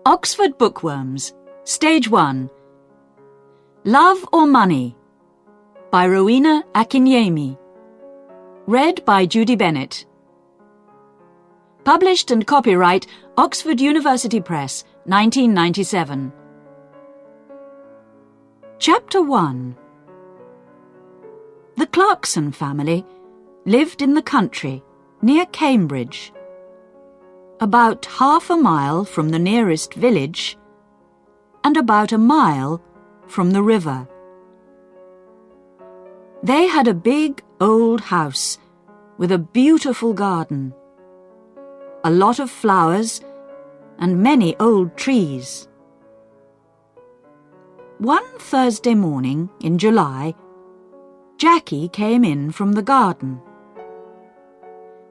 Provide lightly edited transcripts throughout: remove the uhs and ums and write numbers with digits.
Oxford Bookworms, Stage 1. Love or Money by Rowena Akinyemi. Read by Judy Benett. Published and copyright Oxford University Press, 1997. Chapter 1. The Clarkson family lived in the country near Cambridge, about half a mile from the nearest village and about a mile from the river. They had a big old house with a beautiful garden, a lot of flowers and many old trees. One Thursday morning in July, Jackie came in from the garden.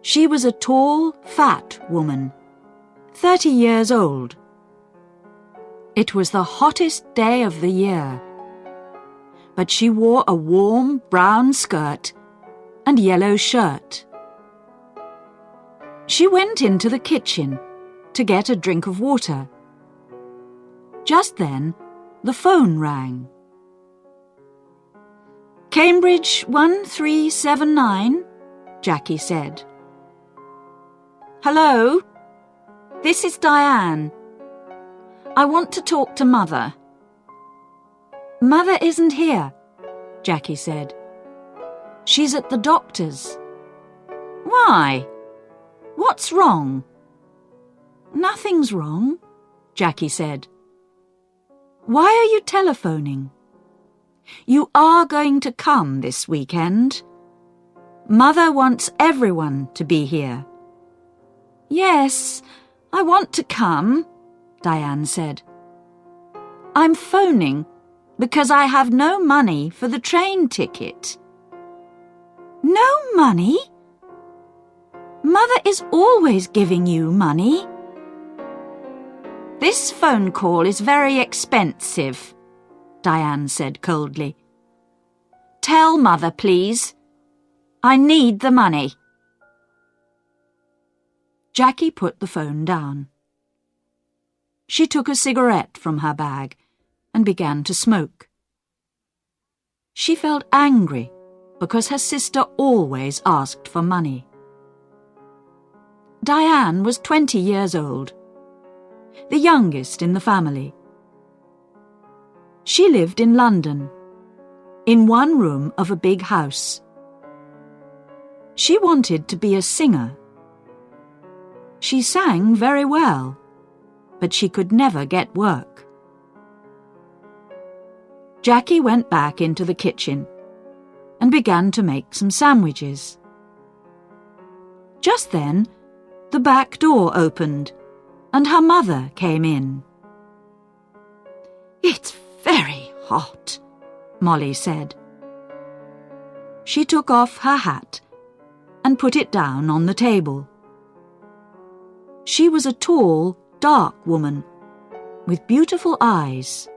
She was a tall, fat woman, 30 years old. It was the hottest day of the year, but she wore a warm brown skirt and yellow shirt. She went into the kitchen to get a drink of water. Just then, the phone rang. "Cambridge 1379, Jackie said. "Hello? This is Diane. I want to talk to Mother." "Mother isn't here," Jackie said. "She's at the doctor's." "Why? What's wrong?" "Nothing's wrong," Jackie said. "Why are you telephoning? You are going to come this weekend. Mother wants everyone to be here." "Yes, I want to come," Diane said. "I'm phoning because I have no money for the train ticket." "No money? Mother is always giving you money." "This phone call is very expensive," Diane said coldly. "Tell Mother, please. I need the money." Jackie put the phone down. She took a cigarette from her bag and began to smoke. She felt angry because her sister always asked for money. Diane was 20 years old, the youngest in the family. She lived in London, in one room of a big house. She wanted to be a singer. She sang very well, but she could never get work. Jackie went back into the kitchen and began to make some sandwiches. Just then, the back door opened and her mother came in. "It's very hot," Molly said. She took off her hat and put it down on the table. She was a tall, dark woman with beautiful eyes.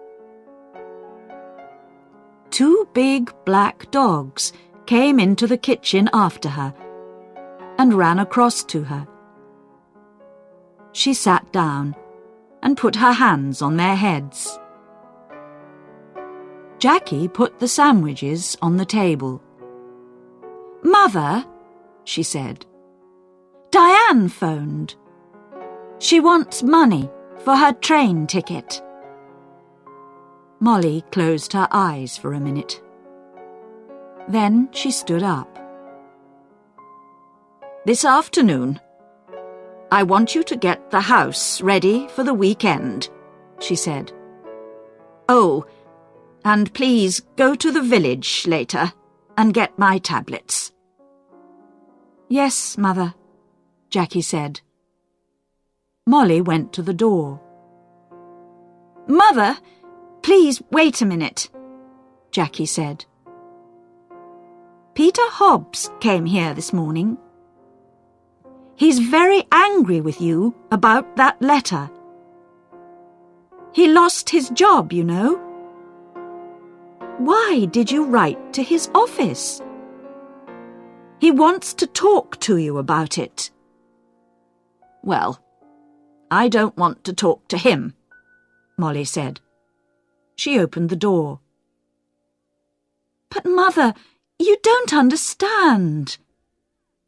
Two big black dogs came into the kitchen after her and ran across to her. She sat down and put her hands on their heads. Jackie put the sandwiches on the table. "Mother," she said, "Diane phoned. She wants money for her train ticket." Molly closed her eyes for a minute. Then she stood up. "This afternoon, I want you to get the house ready for the weekend," she said. "Oh, and please go to the village later and get my tablets." "Yes, Mother," Jackie said. Molly went to the door. "Mother, please wait a minute," Jackie said. "Peter Hobbs came here this morning. He's very angry with you about that letter. He lost his job, you know. Why did you write to his office? He wants to talk to you about it." "Well, I don't want to talk to him," Molly said. She opened the door. "But, Mother, you don't understand.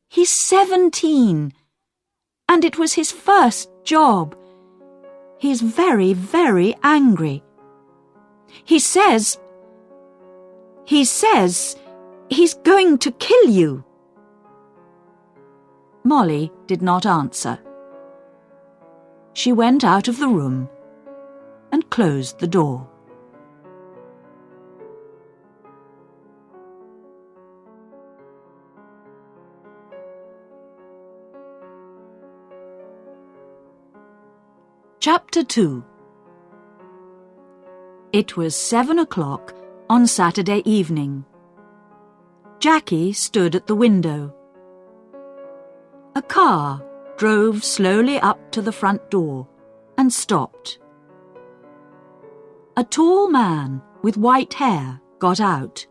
He's 17, and it was his first job. He's very, very angry. He says he's going to kill you." Molly did not answer. She went out of the room and closed the door. Chapter 2. It was 7 o'clock on Saturday evening. Jackie stood at the window. A car drove slowly up to the front door and stopped. A tall man with white hair got out.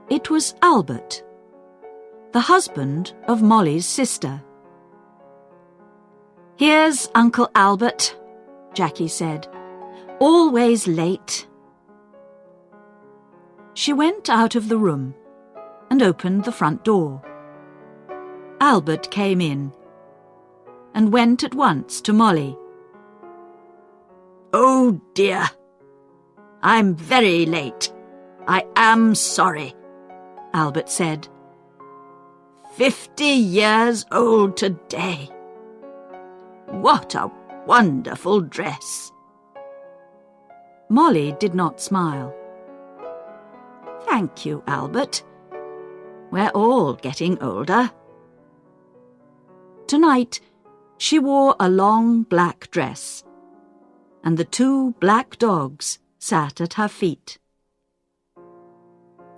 It was Albert, the husband of Molly's sister. "Here's Uncle Albert," Jackie said. "Always late." She went out of the room and opened the front door. Albert came in and went at once to Molly. "Oh dear, I'm very late. I am sorry," Albert said. 50 years old today. What a wonderful dress." Molly did not smile. "Thank you, Albert. We're all getting older." Tonight, she wore a long black dress, and the 2 black dogs sat at her feet.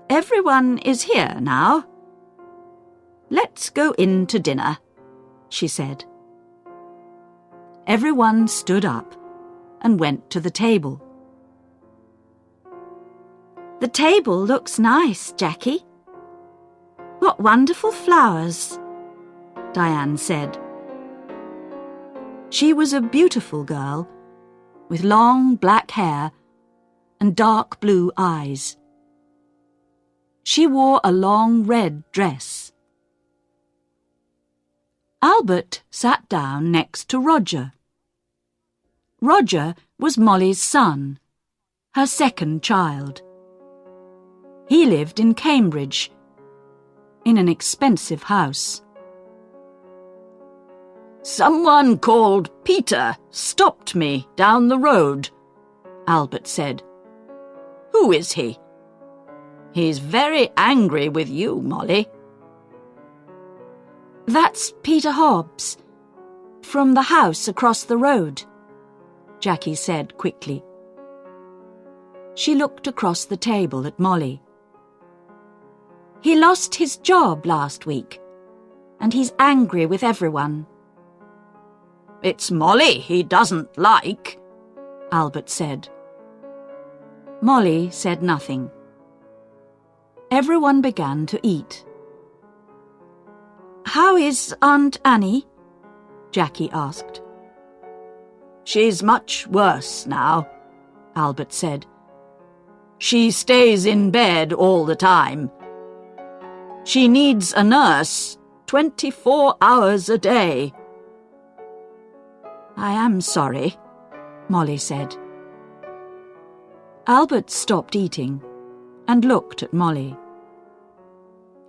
"Everyone is here now. Let's go in to dinner," she said. Everyone stood up and went to the table. "The table looks nice, Jackie. What wonderful flowers," Diane said. She was a beautiful girl with long black hair and dark blue eyes. She wore a long red dress. Albert sat down next to Roger. Roger was Molly's son, her second child. He lived in Cambridge, in an expensive house. "Someone called Peter stopped me down the road," Albert said. "Who is he?" "He's very angry with you, Molly." "That's Peter Hobbs, from the house across the road," Jackie said quickly. She looked across the table at Molly. "He lost his job last week, and he's angry with everyone." "It's Molly he doesn't like," Albert said. Molly said nothing. Everyone began to eat. "How is Aunt Annie?" Jackie asked. "She's much worse now," Albert said. "She stays in bed all the time. She needs a nurse 24 hours a day." "I am sorry," Molly said. Albert stopped eating and looked at Molly.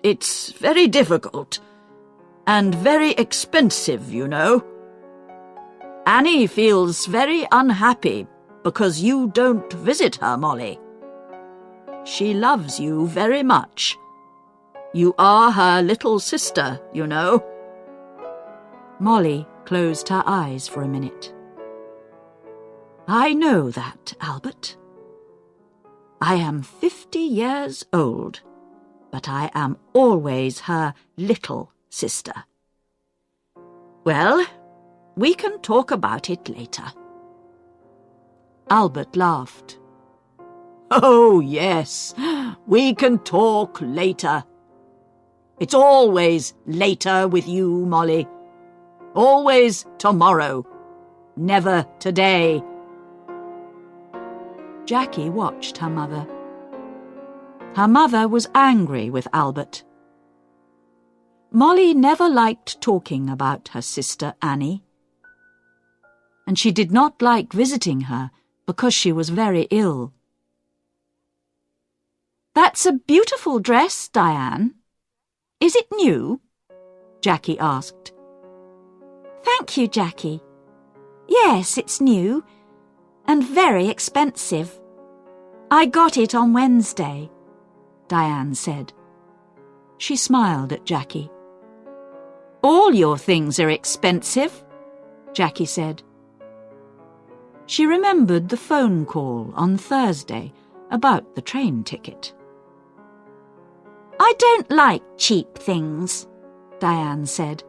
"It's very difficult and very expensive, you know. Annie feels very unhappy because you don't visit her, Molly. She loves you very much. You are her little sister, you know." Molly closed her eyes for a minute. "I know that, Albert. I am 50 years old, but I am always her little sister. Well, we can talk about it later." Albert laughed. "Oh, yes, we can talk later. It's always later with you, Molly. Always tomorrow, never today. Jackie watched her mother. Her mother was angry with Albert. Molly never liked talking about her sister Annie, and she did not like visiting her because she was very ill. "That's a beautiful dress, Diane. Is it new?" Jackie asked. "Thank you, Jackie. Yes, it's new, and very expensive. I got it on Wednesday," Diane said. She smiled at Jackie. "All your things are expensive," Jackie said. She remembered the phone call on Thursday about the train ticket. "I don't like cheap things," Diane said.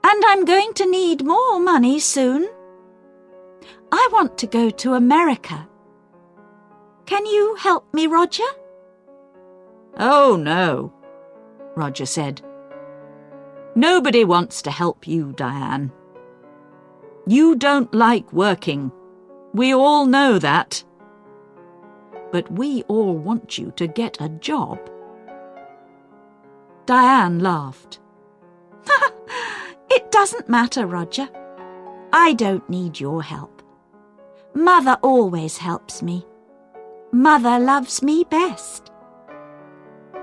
"And I'm going to need more money soon. I want to go to America. Can you help me, Roger?" "Oh, no," Roger said. "Nobody wants to help you, Diane. You don't like working. We all know that. But we all want you to get a job." Diane laughed. "It doesn't matter, Roger. I don't need your help. Mother always helps me. Mother loves me best."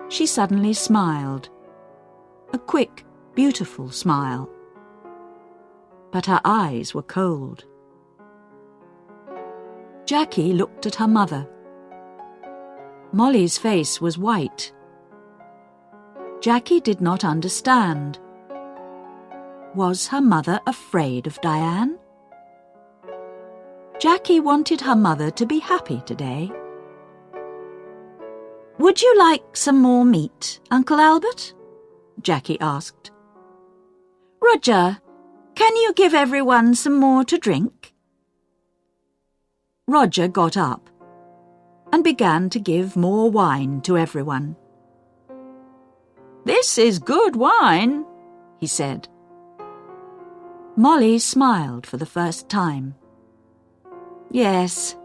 She suddenly smiled. A quick, beautiful smile. But her eyes were cold. Jackie looked at her mother. Molly's face was white. Jackie did not understand. Was her mother afraid of Diane? Jackie wanted her mother to be happy today. "Would you like some more meat, Uncle Albert?" Jackie asked. "Roger, can you give everyone some more to drink?" Roger got up and began to give more wine to everyone. "This is good wine," he said. Molly smiled for the first time. "Yes,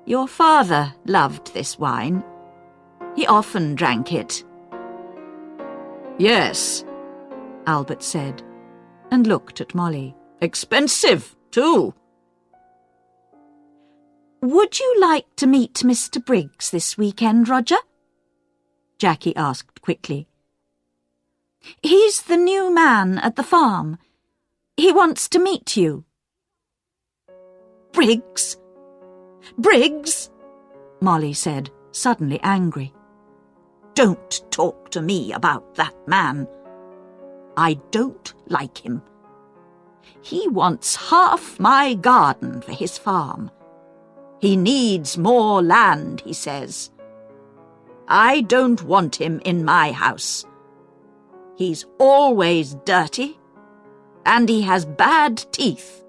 your father loved this wine. He often drank it." "Yes," Albert said, and looked at Molly. "Expensive, too." "Would you like to meet Mr. Briggs this weekend, Roger?" Jackie asked quickly. "He's the new man at the farm. He wants to meet you." "Briggs? Briggs?" Molly said, suddenly angry. "Don't talk to me about that man. I don't like him. He wants half my garden for his farm. He needs more land, he says. I don't want him in my house. He's always dirty, and he has bad teeth."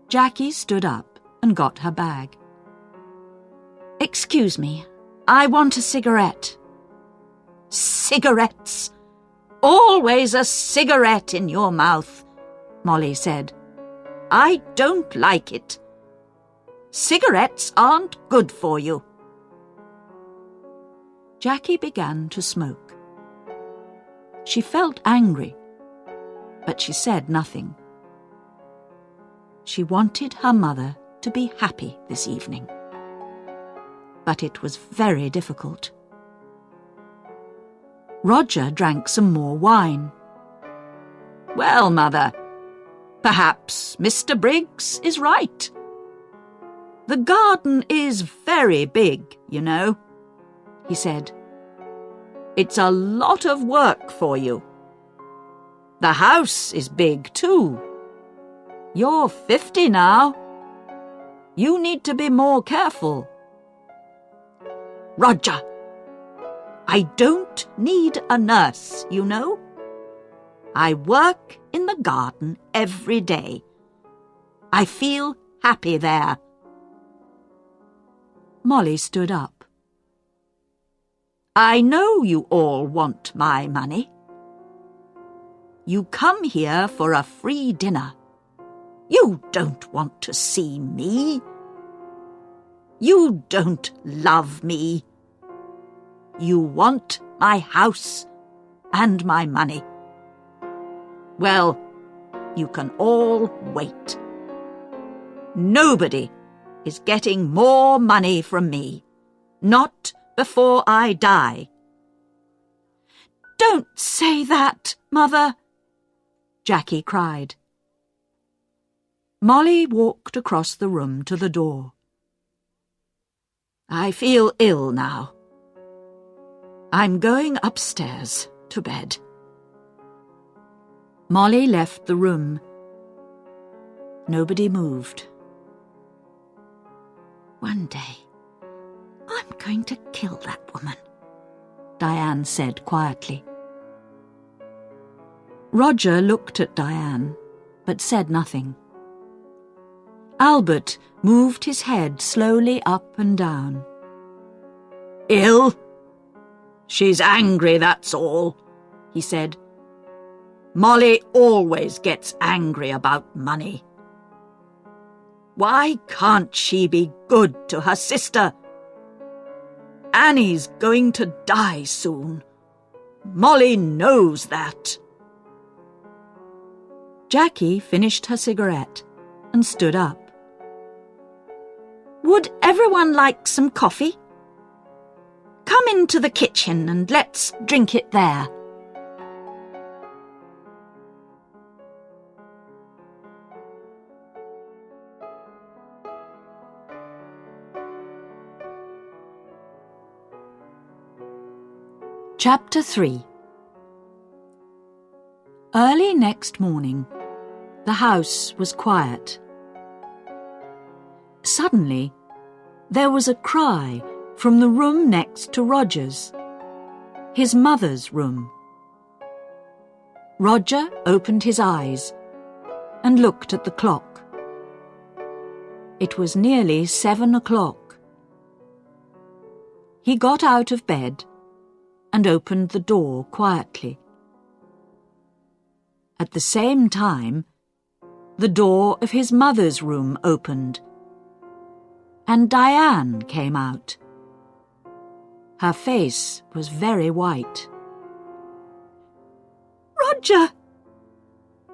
Jackie stood up and got her bag. "Excuse me, I want a cigarette." "Cigarettes? Always a cigarette in your mouth," Molly said. "I don't like it. Cigarettes aren't good for you." Jackie began to smoke. She felt angry, but she said nothing. She wanted her mother to be happy this evening. But it was very difficult. Roger drank some more wine. "Well, Mother, perhaps Mr. Briggs is right. The garden is very big, you know," he said. "It's a lot of work for you. The house is big too. You're 50 now. You need to be more careful." "Roger, I don't need a nurse, you know. I work in the garden every day. I feel happy there." Molly stood up. "I know you all want my money. You come here for a free dinner. You don't want to see me. You don't love me. You want my house and my money. Well, you can all wait. Nobody is getting more money from me. Not before I die. Don't say that, Mother, Jackie cried. Molly walked across the room to the door. I feel ill now. I'm going upstairs to bed. Molly left the room. Nobody moved. One day, I'm going to kill that woman, Diane said quietly. Roger looked at Diane, but said nothing. Albert moved his head slowly up and down. Ill? She's angry, that's all, he said. Molly always gets angry about money. Why can't she be good to her sister? Annie's going to die soon. Molly knows that. Jackie finished her cigarette and stood up. Would everyone like some coffee? Come into the kitchen and let's drink it there. Chapter 3. Early next morning, the house was quiet. Suddenly, there was a cry from the room next to Roger's, his mother's room. Roger opened his eyes and looked at the clock. It was nearly 7 o'clock. He got out of bed and opened the door quietly. At the same time, the door of his mother's room opened, and Diane came out. Her face was very white. Roger!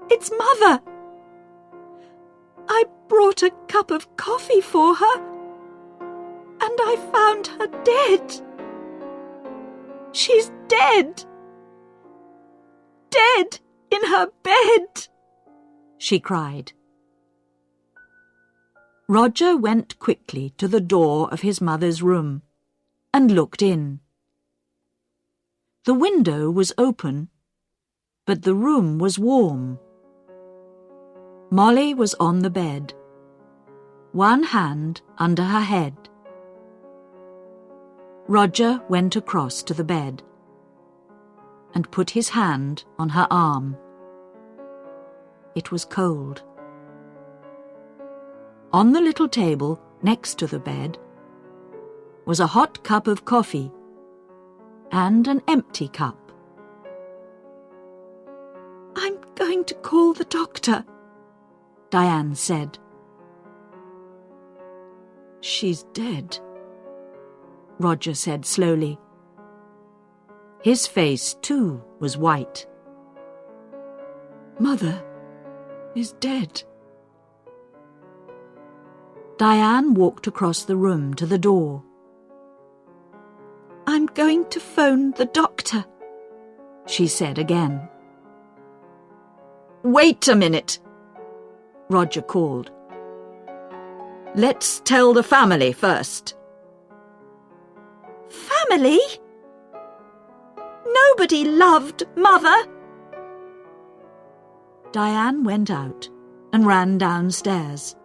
It's Mother! I brought a cup of coffee for her, and I found her dead. She's dead! Dead in her bed! She cried. Roger went quickly to the door of his mother's room and looked in. The window was open, but the room was warm. Molly was on the bed, one hand under her head. Roger went across to the bed and put his hand on her arm. It was cold. On the little table next to the bed was a hot cup of coffee and an empty cup. I'm going to call the doctor, Diane said. She's dead, Roger said slowly. His face, too, was white. Mother is dead. Diane walked across the room to the door. I'm going to phone the doctor, she said again. Wait a minute, Roger called. Let's tell the family first. Family? Nobody loved Mother. Diane went out and ran downstairs.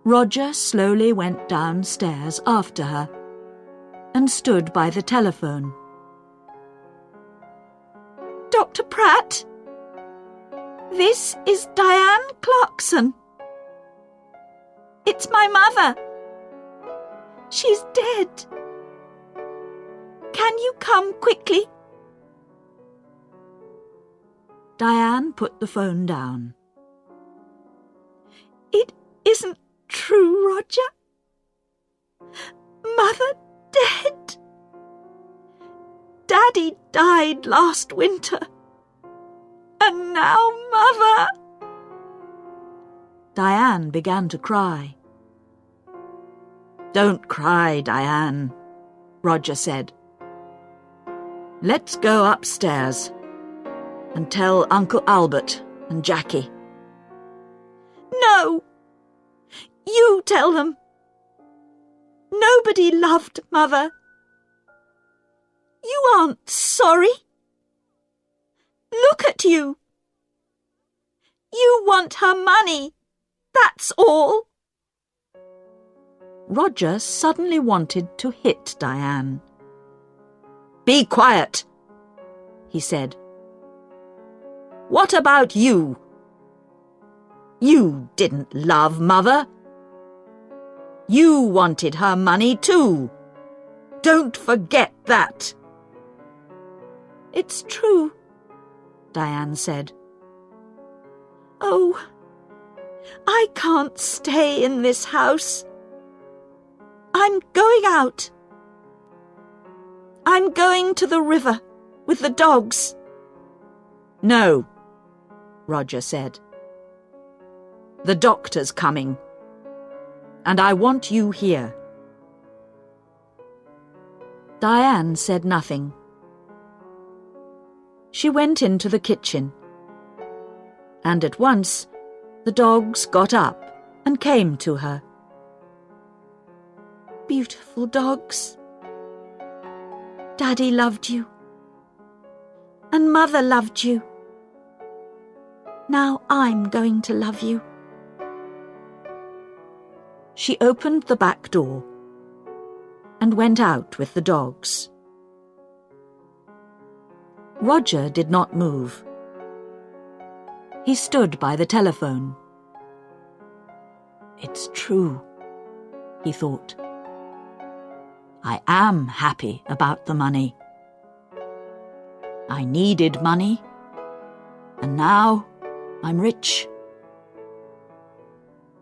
Roger slowly went downstairs after her and stood by the telephone. Dr. Pratt, this is Diane Clarkson. It's my mother. She's dead. Can you come quickly? Diane put the phone down true, Roger? Mother dead? Daddy died last winter. And now Mother... Diane began to cry. "Don't cry, Diane," Roger said. "Let's go upstairs and tell Uncle Albert and Jackie." "No! You tell them. Nobody loved Mother. You aren't sorry. Look at you. You want her money, that's all." Roger suddenly wanted to hit Diane. "Be quiet," he said. "What about you? You didn't love Mother. You wanted her money too. Don't forget that." "It's true," Diane said. "Oh, I can't stay in this house. I'm going out. I'm going to the river with the dogs." "No," Roger said. "The doctor's coming, and I want you here." Diane said nothing. She went into the kitchen, and at once the dogs got up and came to her. "Beautiful dogs. Daddy loved you, and Mother loved you. Now I'm going to love you." She opened the back door and went out with the dogs. Roger did not move. He stood by the telephone. "It's true," he thought. "I am happy about the money. I needed money, and now I'm rich.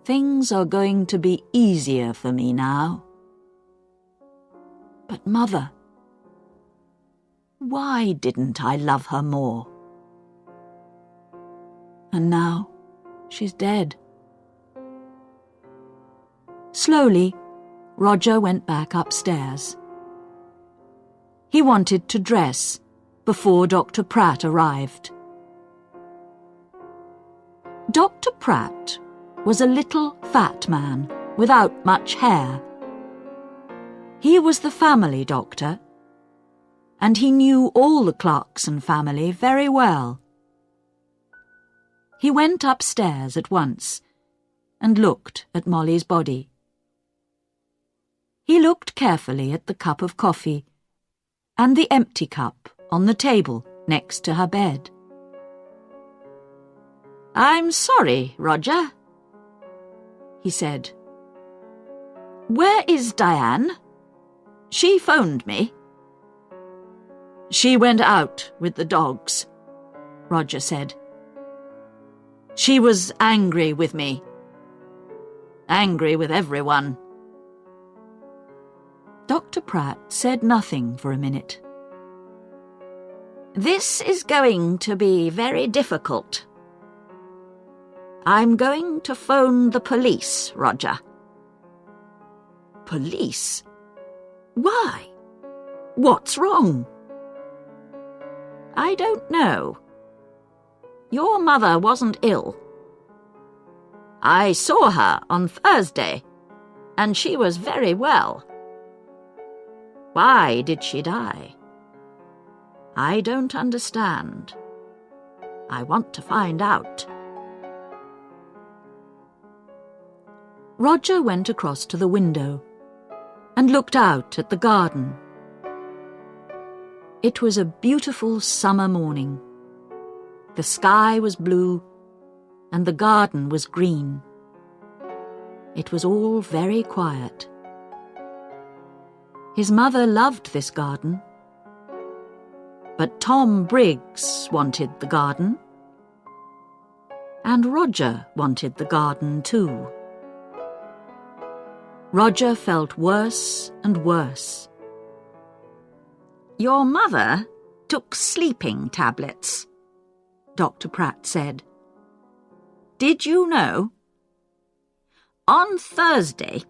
Things are going to be easier for me now. But Mother, why didn't I love her more? And now she's dead." Slowly, Roger went back upstairs. He wanted to dress before Dr. Pratt arrived. Dr. Pratt was a little fat man without much hair. He was the family doctor, and he knew all the Clarkson family very well. He went upstairs at once and looked at Molly's body. He looked carefully at the cup of coffee and the empty cup on the table next to her bed. "I'm sorry, Roger," he said. "Where is Diane? She phoned me." "She went out with the dogs," Roger said. "She was angry with me. Angry with everyone." Dr. Pratt said nothing for a minute. "This is going to be very difficult. I'm going to phone the police, Roger." "Police? Why? What's wrong?" "I don't know. Your mother wasn't ill. I saw her on Thursday, and she was very well. Why did she die? I don't understand. I want to find out." Roger went across to the window and looked out at the garden. It was a beautiful summer morning. The sky was blue and the garden was green. It was all very quiet. His mother loved this garden, but Tom Briggs wanted the garden, and Roger wanted the garden too. Roger felt worse and worse. "Your mother took sleeping tablets," Dr. Pratt said. "Did you know? On Thursday,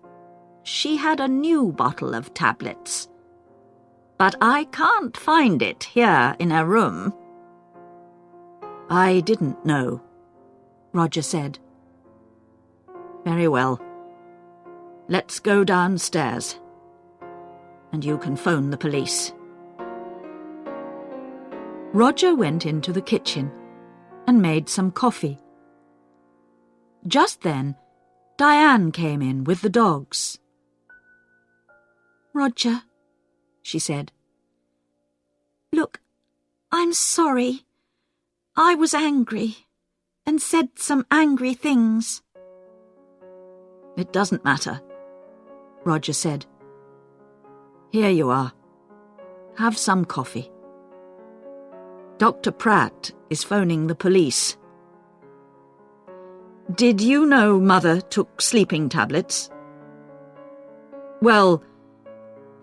she had a new bottle of tablets, but I can't find it here in her room." "I didn't know," Roger said. "Very well. Let's go downstairs, and you can phone the police." Roger went into the kitchen and made some coffee. Just then, Diane came in with the dogs. "Roger," she said. "Look, I'm sorry. I was angry and said some angry things." "It doesn't matter," Roger said. "Here you are. Have some coffee. Dr. Pratt is phoning the police." "Did you know Mother took sleeping tablets?" "Well,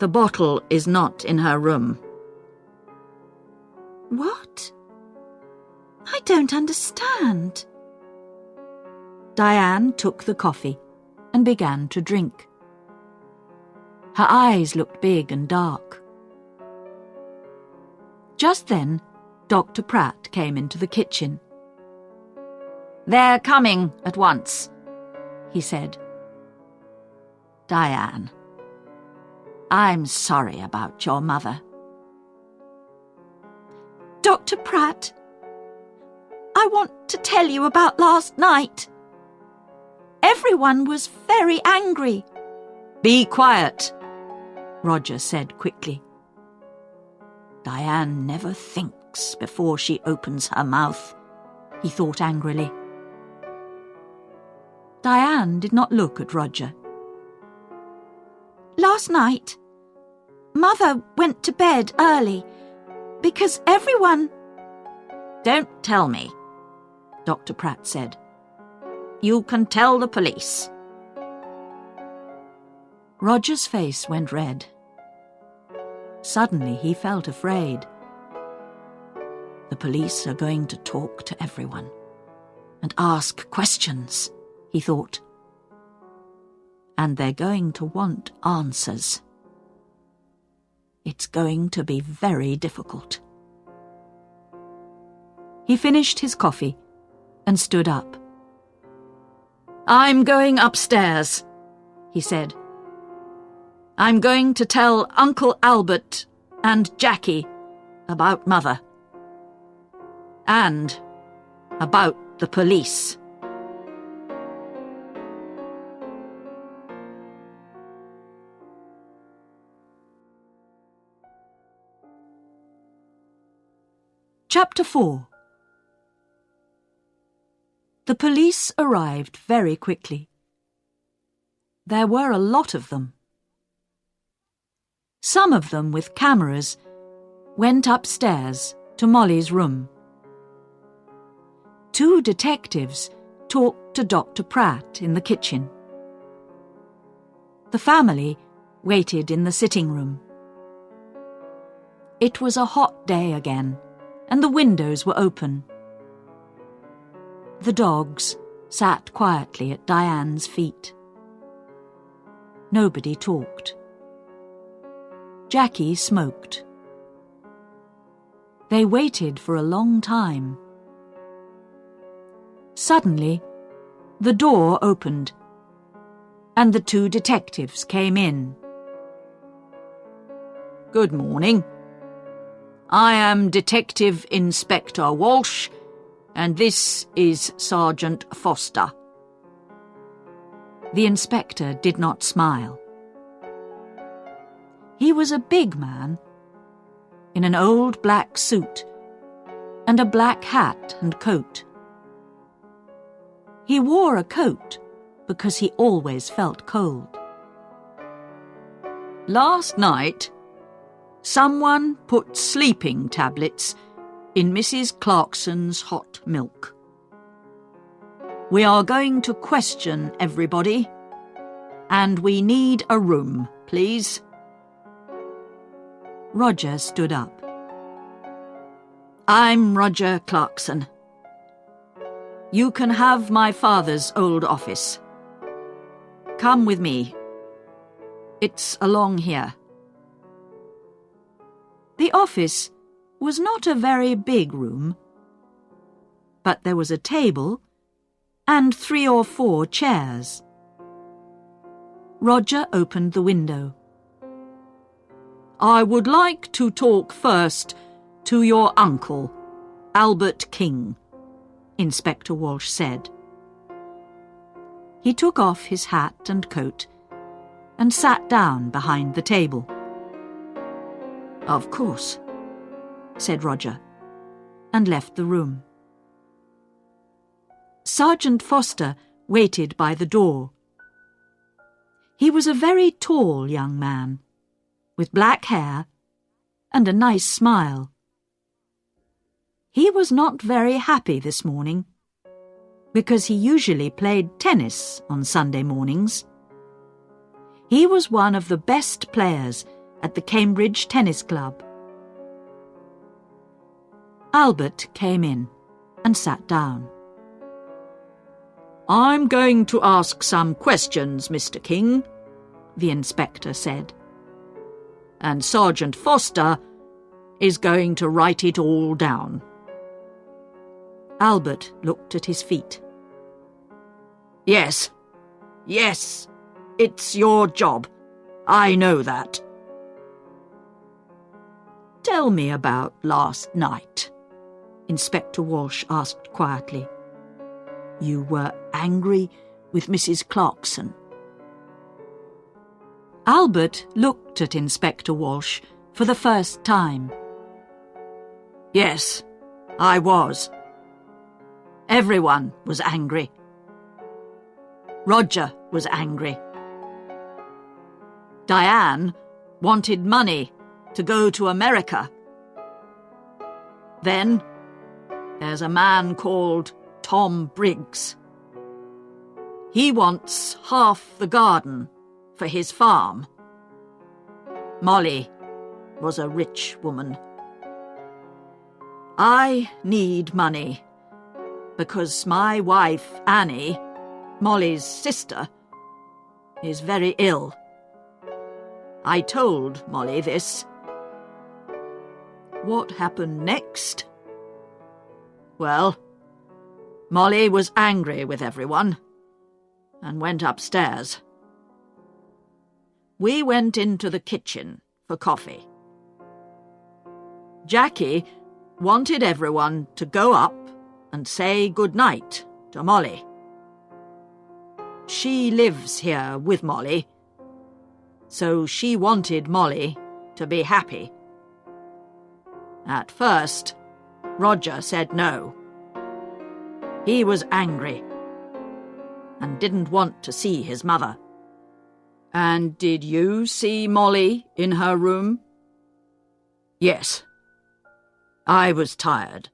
the bottle is not in her room." "What? I don't understand." Diane took the coffee and began to drink. Her eyes looked big and dark. Just then, Dr. Pratt came into the kitchen. "They're coming at once," he said. "Diane, I'm sorry about your mother." "Dr. Pratt, I want to tell you about last night. Everyone was very angry." "Be quiet," Roger said quickly. "Diane never thinks before she opens her mouth," he thought angrily. Diane did not look at Roger. "Last night, Mother went to bed early because everyone—" "Don't tell me," Dr. Pratt said. "You can tell the police." Roger's face went red. Suddenly he felt afraid. The police are going to talk to everyone and ask questions, he thought. And they're going to want answers. It's going to be very difficult. He finished his coffee and stood up. "I'm going upstairs," he said. "I'm going to tell Uncle Albert and Jackie about Mother. And about the police." Chapter 4. The police arrived very quickly. There were a lot of them. Some of them with cameras went upstairs to Molly's room. 2 detectives talked to Dr. Pratt in the kitchen. The family waited in the sitting room. It was a hot day again, and the windows were open. The dogs sat quietly at Diane's feet. Nobody talked. Jackie smoked. They waited for a long time. Suddenly, the door opened, and the 2 detectives came in. "Good morning. I am Detective Inspector Walsh, and this is Sergeant Foster." The inspector did not smile. He was a big man, in an old black suit and a black hat and coat. He wore a coat because he always felt cold. "Last night, someone put sleeping tablets in Mrs. Clarkson's hot milk. We are going to question everybody, and we need a room, please." Roger stood up. "I'm Roger Clarkson. You can have my father's old office. Come with me. It's along here." The office was not a very big room, but there was a table and 3 or 4 chairs. Roger opened the window. "I would like to talk first to your uncle, Albert King," Inspector Walsh said. He took off his hat and coat and sat down behind the table. "Of course," said Roger, and left the room. Sergeant Foster waited by the door. He was a very tall young man, with black hair and a nice smile. He was not very happy this morning, because he usually played tennis on Sunday mornings. He was one of the best players at the Cambridge Tennis Club. Albert came in and sat down. "I'm going to ask some questions, Mr. King," the inspector said. "And Sergeant Foster is going to write it all down." Albert looked at his feet. Yes, it's your job. I know that." "Tell me about last night," Inspector Walsh asked quietly. "You were angry with Mrs. Clarkson." Albert looked at Inspector Walsh for the first time. "Yes, I was. Everyone was angry. Roger was angry. Diane wanted money to go to America. Then there's a man called Tom Briggs. He wants half the garden for his farm. Molly was a rich woman. I need money because my wife, Annie, Molly's sister, is very ill. I told Molly this. What happened next? Well, Molly was angry with everyone and went upstairs. We went into the kitchen for coffee. Jackie wanted everyone to go up and say good night to Molly. She lives here with Molly, so she wanted Molly to be happy. At first, Roger said no. He was angry and didn't want to see his mother. And did you see Molly in her room? Yes. I was tired,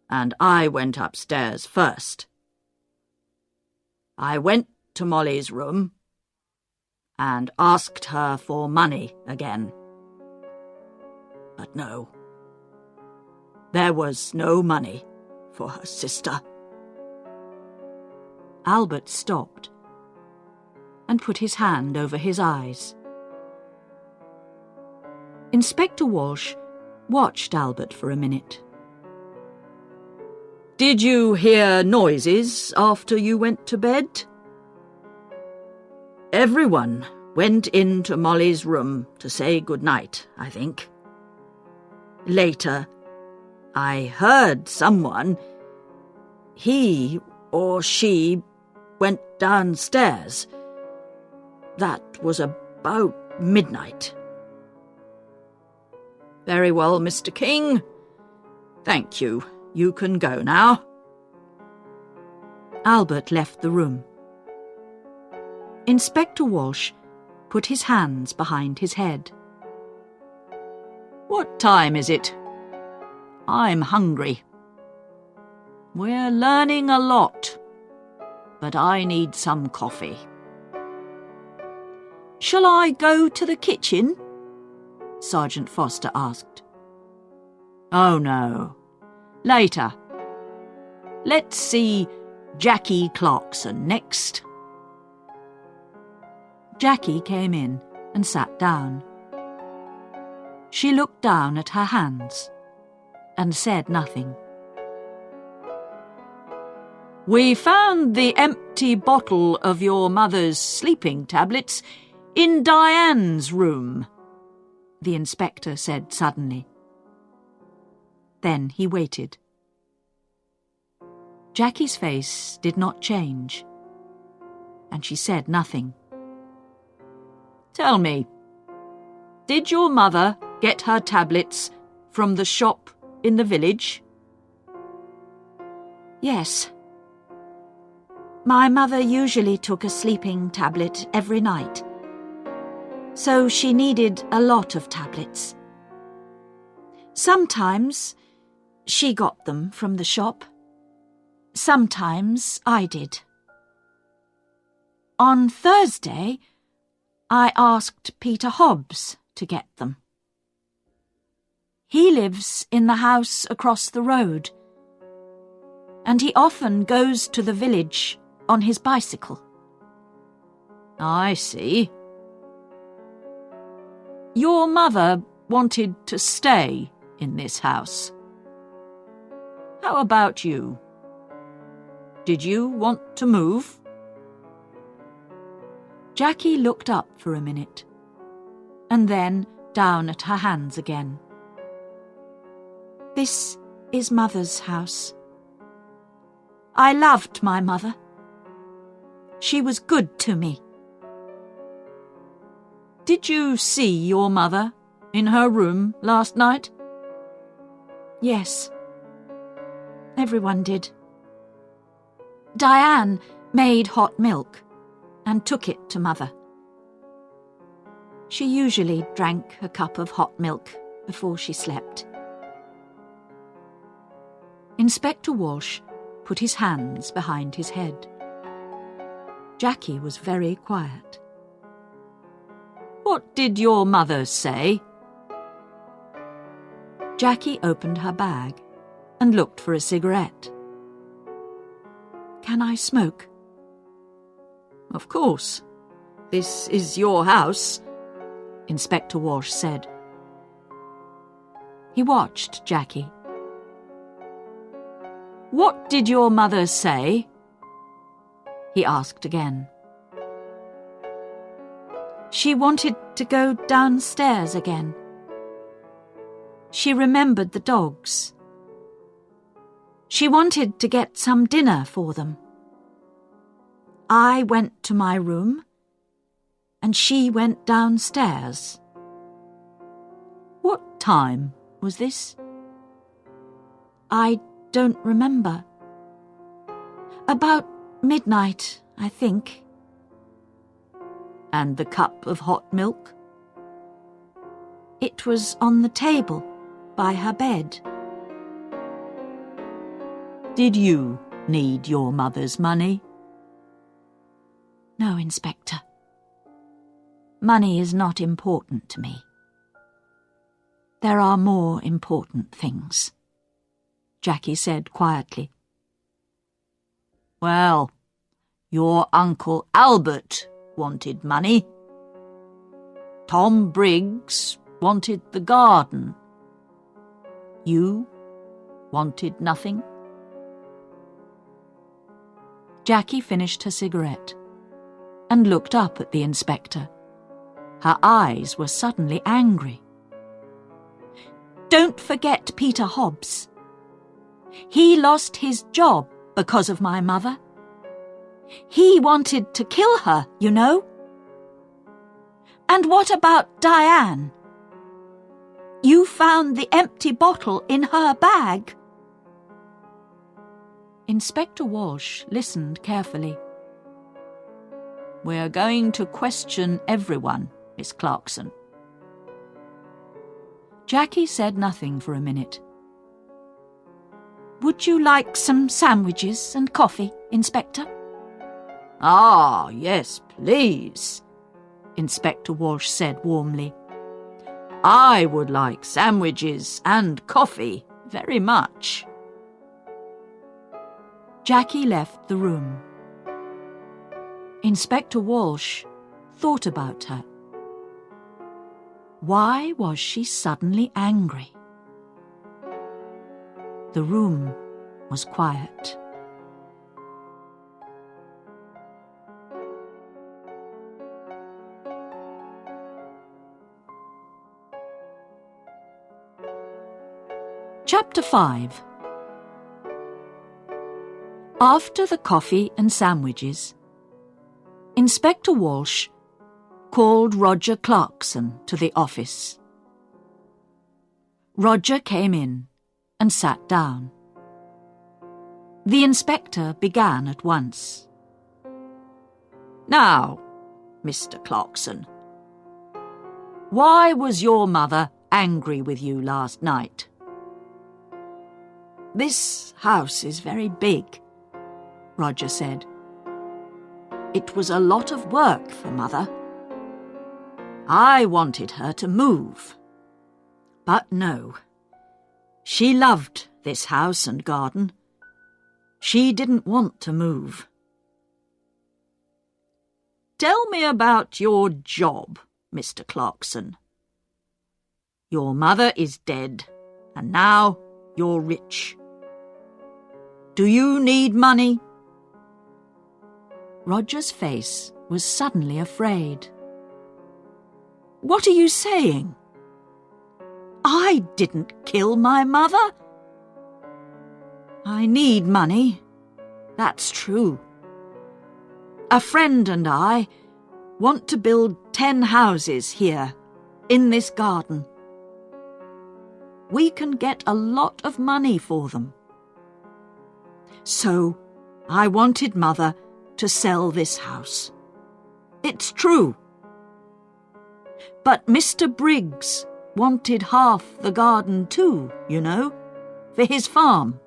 and I went upstairs first. I went to Molly's room and asked her for money again. But no, there was no money for her sister. Albert stopped and put his hand over his eyes. Inspector Walsh watched Albert for a minute. Did you hear noises after you went to bed? Everyone went into Molly's room to say good night, I think. Later, I heard someone. He or she went downstairs. That was about midnight. Very well, Mr. King. Thank you. You can go now. Albert left the room. Inspector Walsh put his hands behind his head. What time is it? I'm hungry. We're learning a lot, but I need some coffee. Shall I go to the kitchen? Sergeant Foster asked. Oh, no. Later. Let's see Jackie Clarkson next. Jackie came in and sat down. She looked down at her hands and said nothing. We found the empty bottle of your mother's sleeping tablets in Diane's room, the inspector said suddenly. Then he waited. Jackie's face did not change, and she said nothing. Tell me, did your mother get her tablets from the shop in the village? Yes. My mother usually took a sleeping tablet every night, so she needed a lot of tablets. Sometimes she got them from the shop. Sometimes I did. On Thursday, I asked Peter Hobbs to get them. He lives in the house across the road, and he often goes to the village on his bicycle. I see. Your mother wanted to stay in this house. How about you? Did you want to move? Jackie looked up for a minute, and then down at her hands again. This is Mother's house. I loved my mother. She was good to me. Did you see your mother in her room last night? Yes. Everyone did. Diane made hot milk and took it to Mother. She usually drank a cup of hot milk before she slept. Inspector Walsh put his hands behind his head. Jackie was very quiet. What did your mother say? Jackie opened her bag and looked for a cigarette. Can I smoke? Of course. This is your house, Inspector Walsh said. He watched Jackie. What did your mother say? He asked again. She wanted to go downstairs again. She remembered the dogs. She wanted to get some dinner for them. I went to my room, and she went downstairs. What time was this? I don't remember. About midnight, I think. And the cup of hot milk? It was on the table by her bed. Did you need your mother's money? No, Inspector. Money is not important to me. There are more important things, Jackie said quietly. Well, your Uncle Albert wanted money. Tom Briggs wanted the garden. You wanted nothing? Jackie finished her cigarette and looked up at the inspector. Her eyes were suddenly angry. Don't forget Peter Hobbs. He lost his job because of my mother. He wanted to kill her, you know. And what about Diane? You found the empty bottle in her bag. Inspector Walsh listened carefully. We're going to question everyone, Miss Clarkson. Jackie said nothing for a minute. Would you like some sandwiches and coffee, Inspector? Ah, yes, please, Inspector Walsh said warmly. "I would like sandwiches and coffee very much." Jackie left the room. Inspector Walsh thought about her. Why was she suddenly angry? The room was quiet. Chapter 5. After the coffee and sandwiches, Inspector Walsh called Roger Clarkson to the office. Roger came in and sat down. The inspector began at once. "Now, Mr. Clarkson, why was your mother angry with you last night?" "This house is very big," Roger said. "It was a lot of work for Mother. I wanted her to move. But no, she loved this house and garden. She didn't want to move." "Tell me about your job, Mr. Clarkson. Your mother is dead, and now you're rich. Do you need money?" Roger's face was suddenly afraid. "What are you saying? I didn't kill my mother. I need money, that's true. A friend and I want to build 10 houses here, in this garden. We can get a lot of money for them. So I wanted Mother to sell this house. It's true. But Mr. Briggs wanted half the garden too, you know, for his farm."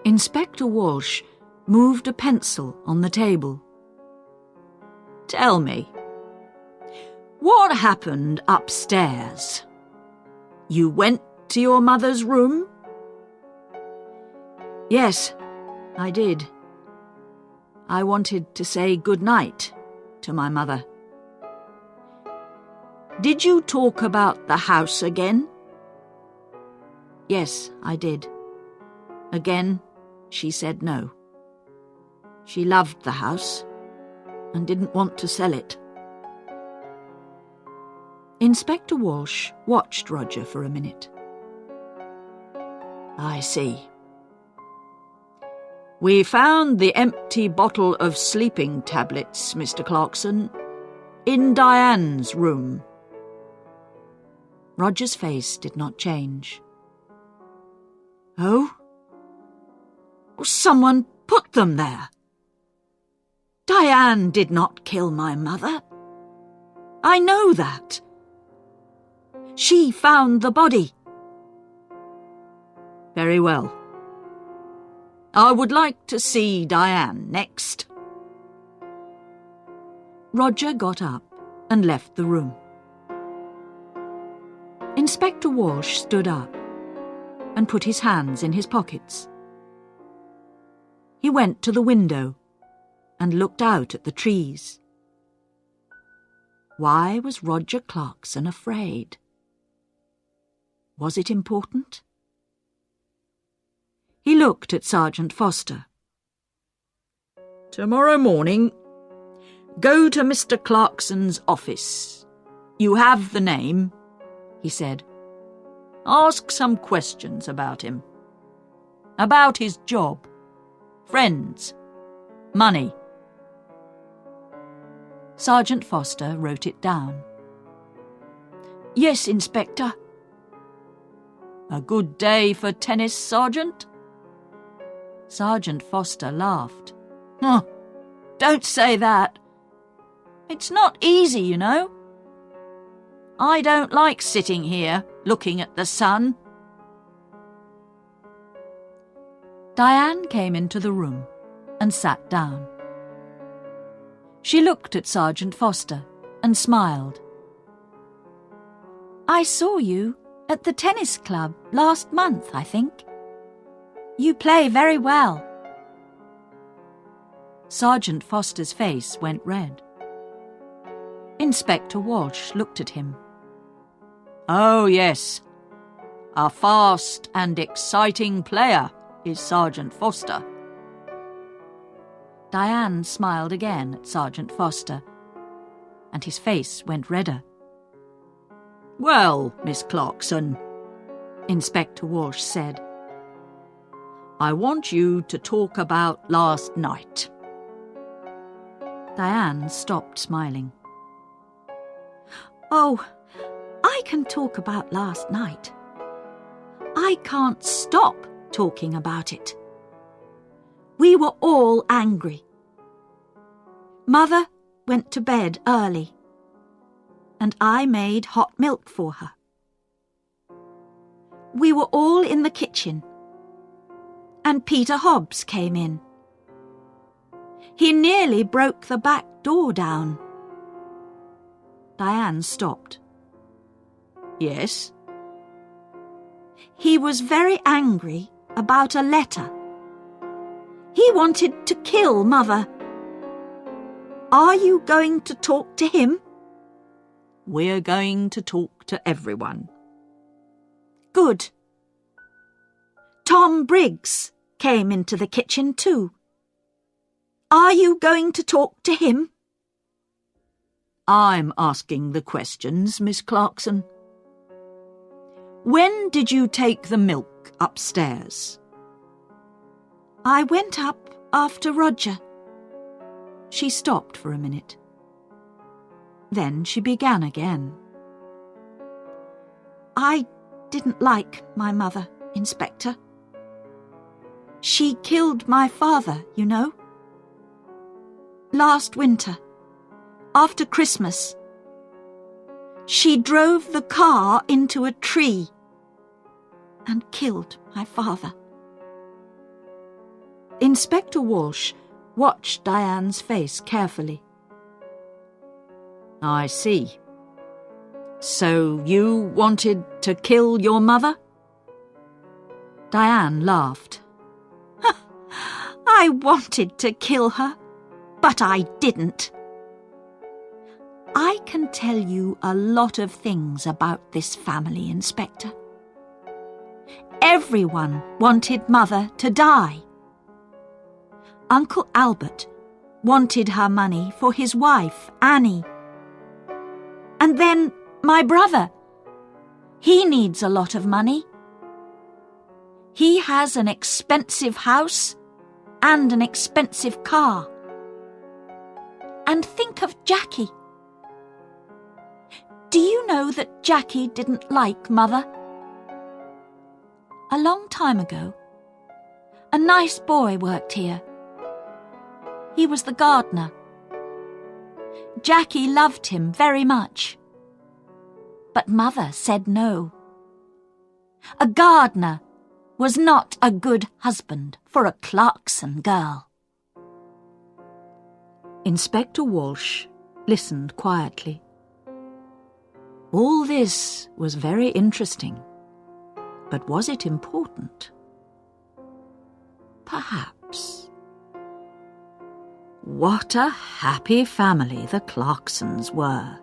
Inspector Walsh moved a pencil on the table. "Tell me, what happened upstairs? You went to your mother's room?" "Yes, I did. I wanted to say good night to my mother." "Did you talk about the house again?" "Yes, I did. Again, she said no. She loved the house and didn't want to sell it." Inspector Walsh watched Roger for a minute. "I see. We found the empty bottle of sleeping tablets, Mr. Clarkson, in Diane's room." Roger's face did not change. "Oh? Someone put them there. Diane did not kill my mother. I know that. She found the body." "Very well. I would like to see Diane next." Roger got up and left the room. Inspector Walsh stood up and put his hands in his pockets. He went to the window and looked out at the trees. Why was Roger Clarkson afraid? Was it important? He looked at Sergeant Foster. "Tomorrow morning, go to Mr. Clarkson's office. You have the name," he said. "Ask some questions about him. About his job, friends, money." Sergeant Foster wrote it down. "Yes, Inspector." "A good day for tennis, Sergeant?" Sergeant Foster laughed. "Oh, don't say that. It's not easy, you know. I don't like sitting here looking at the sun." Diane came into the room and sat down. She looked at Sergeant Foster and smiled. I saw you at the tennis club last month, I think. You play very well. Sergeant Foster's face went red. Inspector Walsh looked at him. Oh, yes. A fast and exciting player is Sergeant Foster. Diane smiled again at Sergeant Foster, and his face went redder. Well, Miss Clarkson, Inspector Walsh said, I want you to talk about last night. Diane stopped smiling. Oh, I can talk about last night. I can't stop talking about it. We were all angry. Mother went to bed early, and I made hot milk for her. We were all in the kitchen, and Peter Hobbs came in. He nearly broke the back door down. Diane stopped. Yes? He was very angry about a letter. He wanted to kill Mother. Are you going to talk to him? We're going to talk to everyone. Good. Tom Briggs came into the kitchen too. Are you going to talk to him? I'm asking the questions, Miss Clarkson. When did you take the milk upstairs? I went up after Roger. She stopped for a minute. Then she began again. I didn't like my mother, Inspector. She killed my father, you know. Last winter, after Christmas, she drove the car into a tree and killed my father. Inspector Walsh watched Diane's face carefully. I see. So you wanted to kill your mother? Diane laughed. I wanted to kill her, but I didn't. I can tell you a lot of things about this family, Inspector. Everyone wanted Mother to die. Uncle Albert wanted her money for his wife, Annie. And then my brother. He needs a lot of money. He has an expensive house and an expensive car. And think of Jackie. Do you know that Jackie didn't like Mother? A long time ago, a nice boy worked here. He was the gardener. Jackie loved him very much. But Mother said no. A gardener was not a good husband for a Clarkson girl. Inspector Walsh listened quietly. All this was very interesting, but was it important? Perhaps. What a happy family the Clarksons were.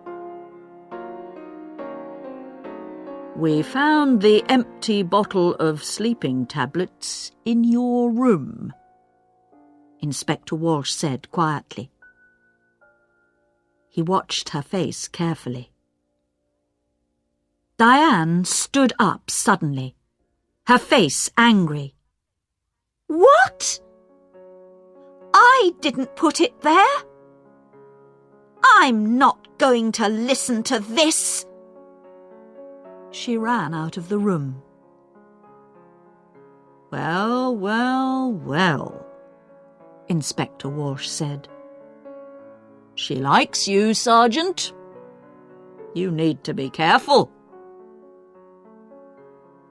We found the empty bottle of sleeping tablets in your room, Inspector Walsh said quietly. He watched her face carefully. Diane stood up suddenly, her face angry. What? I didn't put it there. I'm not going to listen to this. She ran out of the room. Well, well, well, Inspector Walsh said. She likes you, Sergeant. You need to be careful.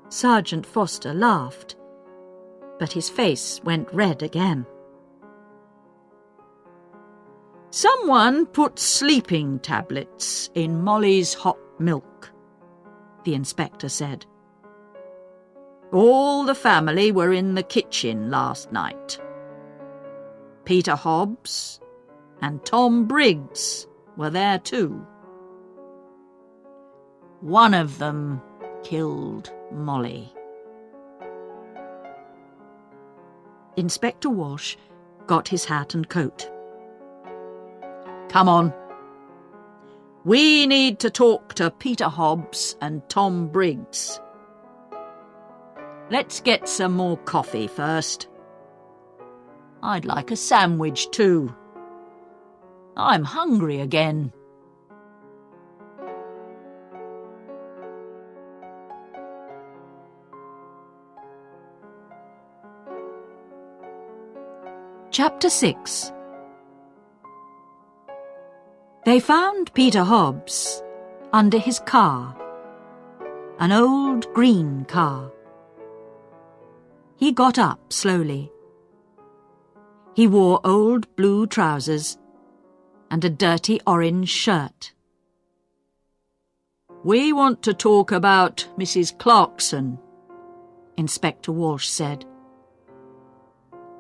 Sergeant Foster laughed, but his face went red again. Someone put sleeping tablets in Molly's hot milk, the inspector said. All the family were in the kitchen last night. Peter Hobbs and Tom Briggs were there too. One of them killed Molly. Inspector Walsh got his hat and coat. Come on. We need to talk to Peter Hobbs and Tom Briggs. Let's get some more coffee first. I'd like a sandwich too. I'm hungry again. Chapter 6. They found Peter Hobbs under his car, an old green car. He got up slowly. He wore old blue trousers and a dirty orange shirt. We want to talk about Mrs. Clarkson, Inspector Walsh said.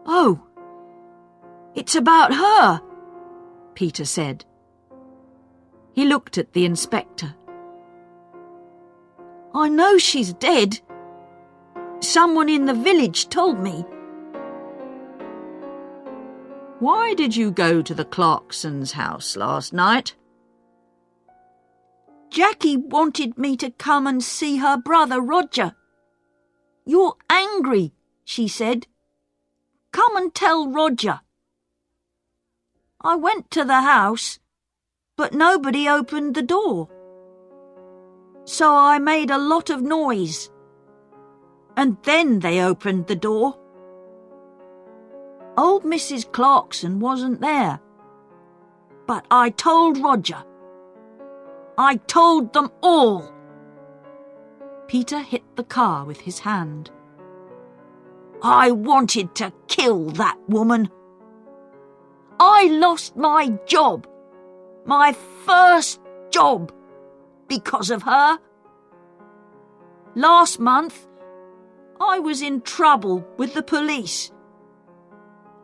Oh, it's about her, Peter said. He looked at the inspector. I know she's dead. Someone in the village told me. Why did you go to the Clarksons' house last night? Jackie wanted me to come and see her brother Roger. You're angry, she said. Come and tell Roger. I went to the house, but nobody opened the door. So I made a lot of noise. And then they opened the door. Old Mrs. Clarkson wasn't there. But I told Roger. I told them all. Peter hit the car with his hand. I wanted to kill that woman. I lost my job, my first job, because of her. Last month, I was in trouble with the police,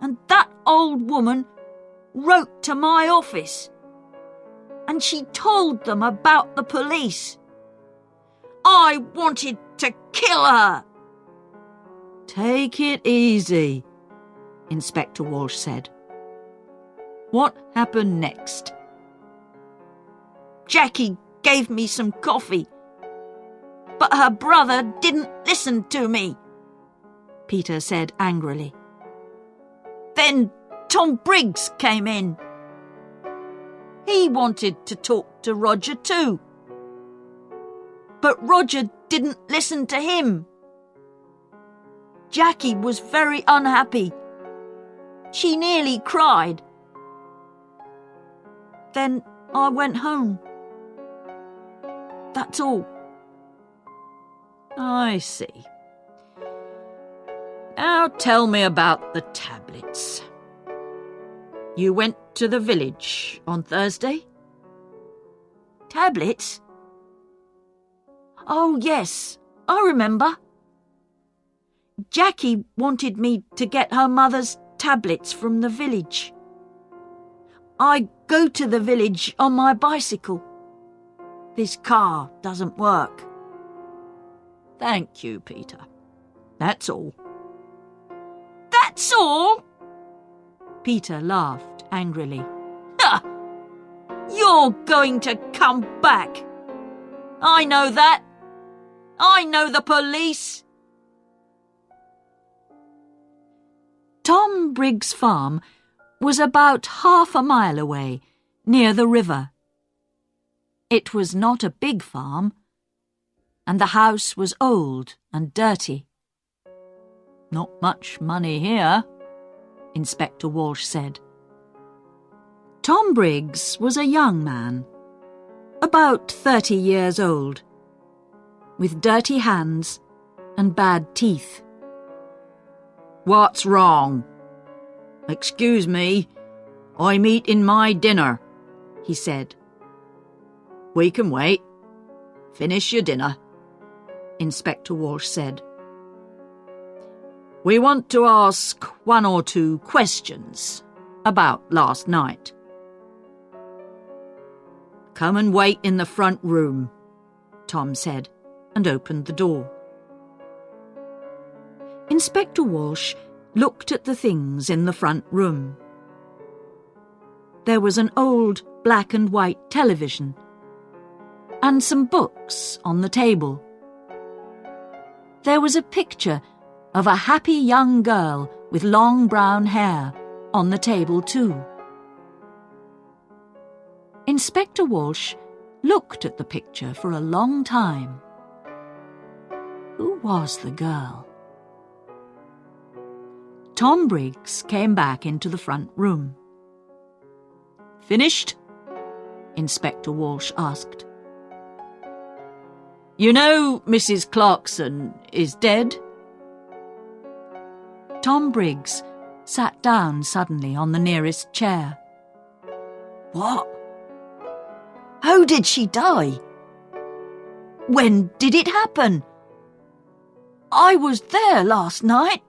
and that old woman wrote to my office, and she told them about the police. I wanted to kill her. Take it easy, Inspector Walsh said. What happened next? Jackie gave me some coffee, but her brother didn't listen to me, Peter said angrily. Then Tom Briggs came in. He wanted to talk to Roger too, but Roger didn't listen to him. Jackie was very unhappy. She nearly cried. Then I went home. That's all. I see. Now tell me about the tablets. You went to the village on Thursday? Tablets? Oh, yes, I remember. Jackie wanted me to get her mother's tablets from the village. I go to the village on my bicycle. This car doesn't work. Thank you, Peter. That's all. That's all? Peter laughed angrily. Ha! You're going to come back. I know that. I know the police. Tom Briggs' farm was about half a mile away, near the river. It was not a big farm, and the house was old and dirty. Not much money here, Inspector Walsh said. Tom Briggs was a young man, about 30 years old, with dirty hands and bad teeth. What's wrong? Excuse me, "I'm eating my dinner," he said. "We can wait. Finish your dinner," Inspector Walsh said. "We want to ask 1 or 2 questions about last night." "Come and wait in the front room," Tom said, and opened the door. Inspector Walsh looked at the things in the front room. There was an old black and white television and some books on the table. There was a picture of a happy young girl with long brown hair on the table too. Inspector Walsh looked at the picture for a long time. Who was the girl? Tom Briggs came back into the front room. "Finished?" Inspector Walsh asked. "You know Mrs. Clarkson is dead?" Tom Briggs sat down suddenly on the nearest chair. "What? How did she die? When did it happen? I was there last night."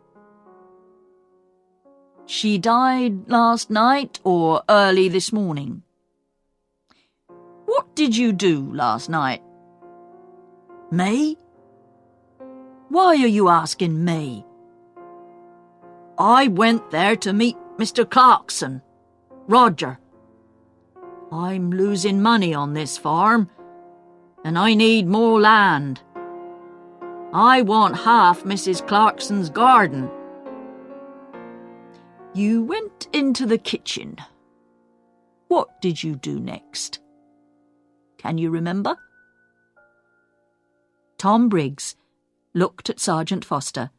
"She died last night or early this morning?" "What did you do last night?" "Me? Why are you asking me?" "I went there to meet Mr. Clarkson, Roger. I'm losing money on this farm, and I need more land. I want half Mrs. Clarkson's garden." "You went into the kitchen. What did you do next? Can you remember?" Tom Briggs looked at Sergeant Foster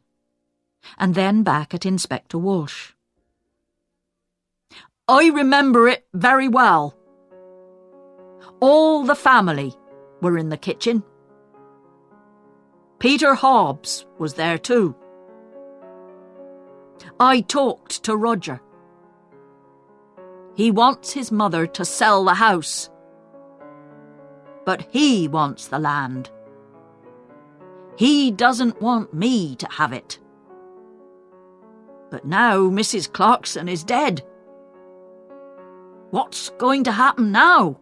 and then back at Inspector Walsh. "I remember it very well. All the family were in the kitchen. Peter Hobbs was there too. I talked to Roger. He wants his mother to sell the house, but he wants the land. He doesn't want me to have it. But now Mrs. Clarkson is dead. What's going to happen now?"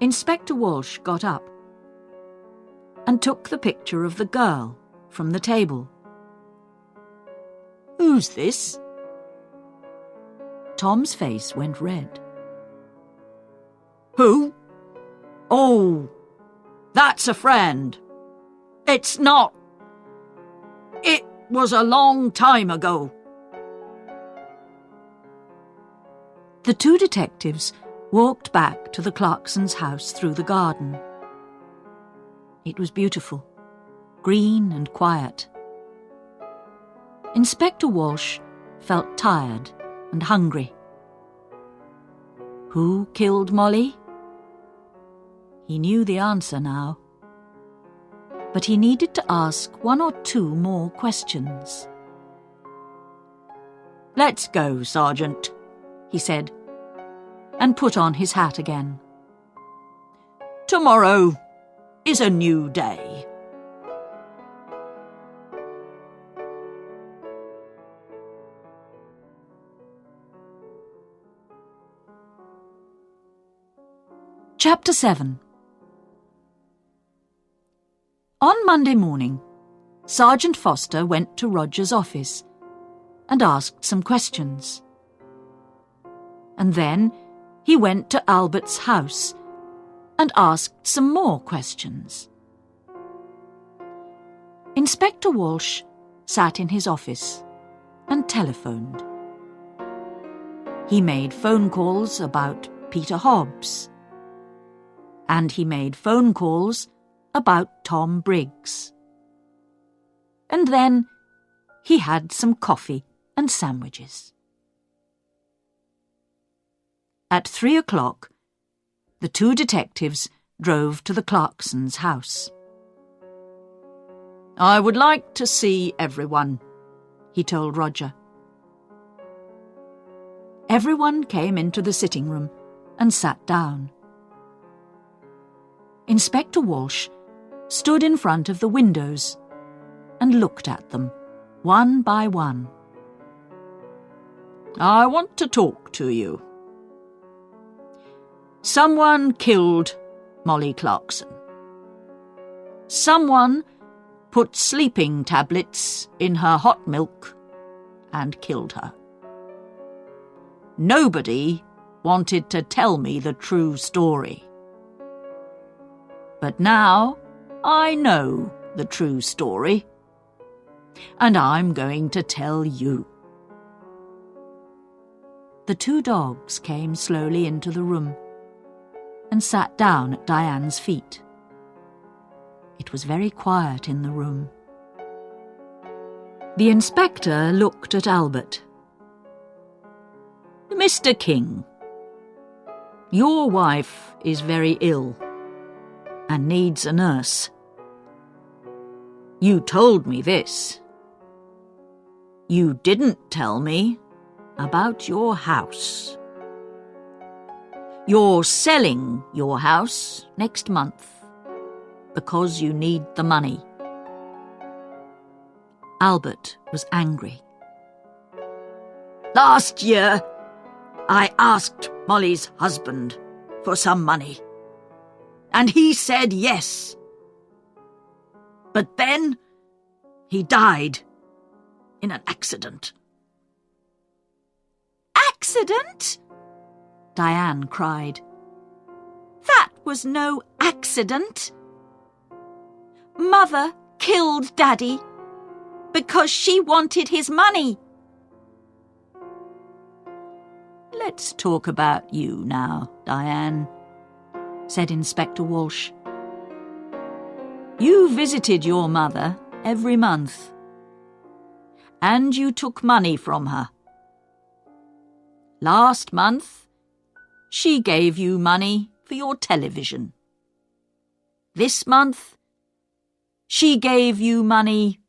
Inspector Walsh got up and took the picture of the girl from the table. "Who's this?" Tom's face went red. "Who? Oh, that's a friend. It's not. It was a long time ago." The 2 detectives walked back to the Clarksons' house through the garden. It was beautiful, green and quiet. Inspector Walsh felt tired and hungry. Who killed Molly? He knew the answer now, but he needed to ask 1 or 2 more questions. "Let's go, Sergeant," he said, and put on his hat again. "Tomorrow is a new day." Chapter 7. On Monday morning, Sergeant Foster went to Roger's office and asked some questions. And then he went to Albert's house and asked some more questions. Inspector Walsh sat in his office and telephoned. He made phone calls about Peter Hobbs, and he made phone calls about Tom Briggs. And then he had some coffee and sandwiches. At 3 o'clock, the 2 detectives drove to the Clarksons' house. "I would like to see everyone," he told Roger. Everyone came into the sitting room and sat down. Inspector Walsh stood in front of the windows and looked at them, one by one. I want to talk to you. Someone killed Molly Clarkson. Someone put sleeping tablets in her hot milk and killed her. Nobody wanted to tell me the true story. But now I know the true story, and I'm going to tell you. The two dogs came slowly into the room and sat down at Diane's feet. It was very quiet in the room. The inspector looked at Albert. Mr. King, your wife is very ill and needs a nurse. You told me this. You didn't tell me about your house. You're selling your house next month because you need the money. Albert was angry. Last year, I asked Molly's husband for some money, and he said yes. But then he died in an accident. Accident? Diane cried. That was no accident. Mother killed Daddy because she wanted his money. Let's talk about you now, Diane, said Inspector Walsh. You visited your mother every month, and you took money from her. Last month, she gave you money for your television. This month, she gave you money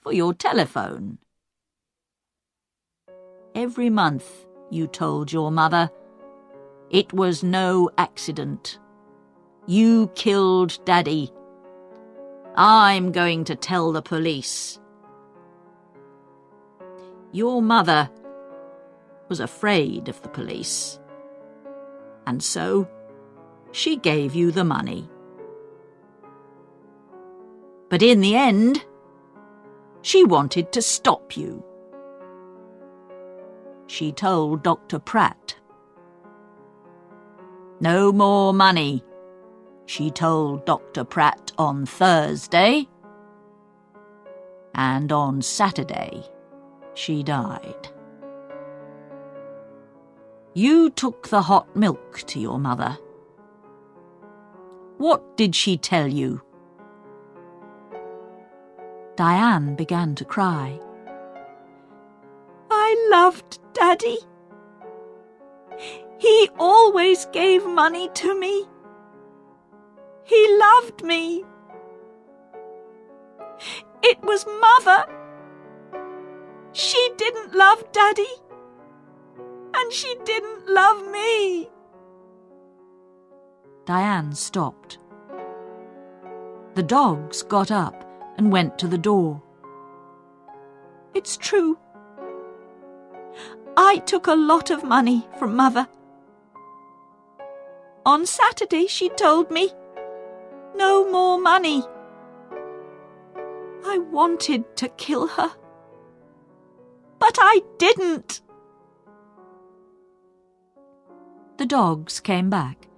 for your telephone. Every month, you told your mother, it was no accident. You killed Daddy. I'm going to tell the police. Your mother was afraid of the police, and so she gave you the money. But in the end, she wanted to stop you. She told Dr. Pratt. No more money, she told Dr. Pratt on Thursday, and on Saturday she died. You took the hot milk to your mother. What did she tell you? Diane began to cry. I loved Daddy. He always gave money to me. He loved me. It was Mother. She didn't love Daddy, and she didn't love me. Diane stopped. The dogs got up and went to the door. It's true. I took a lot of money from Mother. On Saturday she told me, no more money. I wanted to kill her, but I didn't. The dogs came back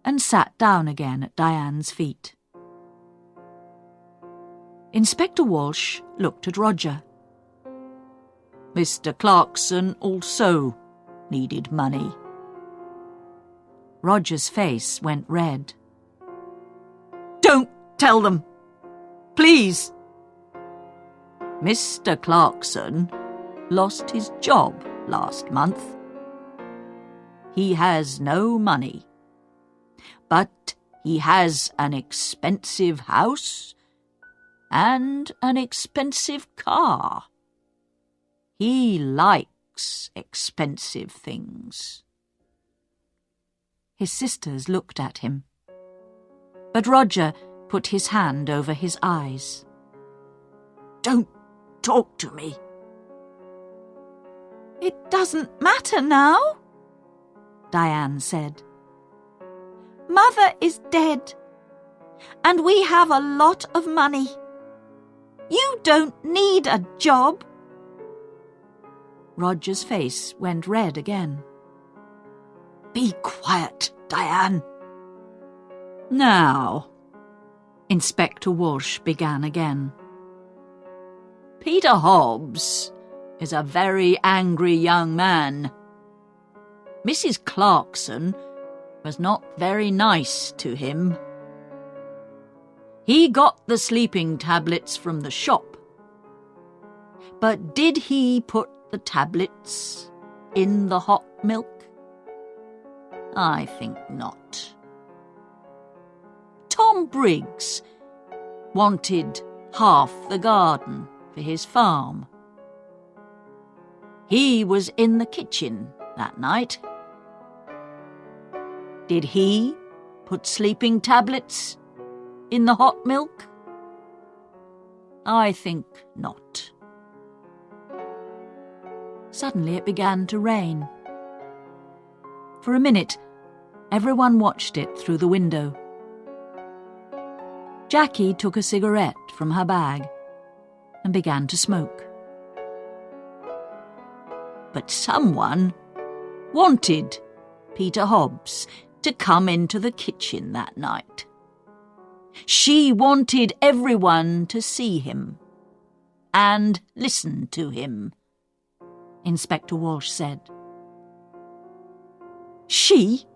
and sat down again at Diane's feet. Inspector Walsh looked at Roger. Mr. Clarkson also needed money. Roger's face went red. Don't tell them, please. Mr. Clarkson lost his job last month. He has no money, but he has an expensive house and an expensive car. He likes likes expensive things." His sisters looked at him, but Roger put his hand over his eyes. "Don't talk to me." "It doesn't matter now," Diane said. "Mother is dead, and we have a lot of money. You don't need a job." Roger's face went red again. "Be quiet, Diane." "Now," Inspector Walsh began again. "Peter Hobbs is a very angry young man. Mrs. Clarkson was not very nice to him. He got the sleeping tablets from the shop. But did he put the tablets in the hot milk? I think not. Tom Briggs wanted half the garden for his farm. He was in the kitchen that night. Did he put sleeping tablets in the hot milk? I think not." Suddenly it began to rain. For a minute, everyone watched it through the window. Jackie took a cigarette from her bag and began to smoke. "But someone wanted Peter Hobbs to come into the kitchen that night. She wanted everyone to see him and listen to him," Inspector Walsh said. "She?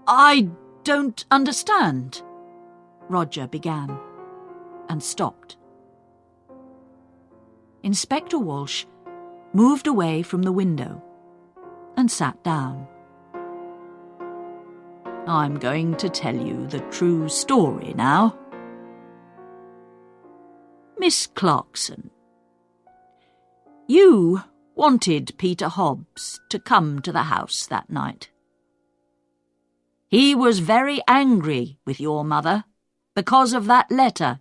I don't understand," Roger began, and stopped. Inspector Walsh moved away from the window and sat down. "I'm going to tell you the true story now. Miss Clarkson, you wanted Peter Hobbs to come to the house that night. He was very angry with your mother because of that letter.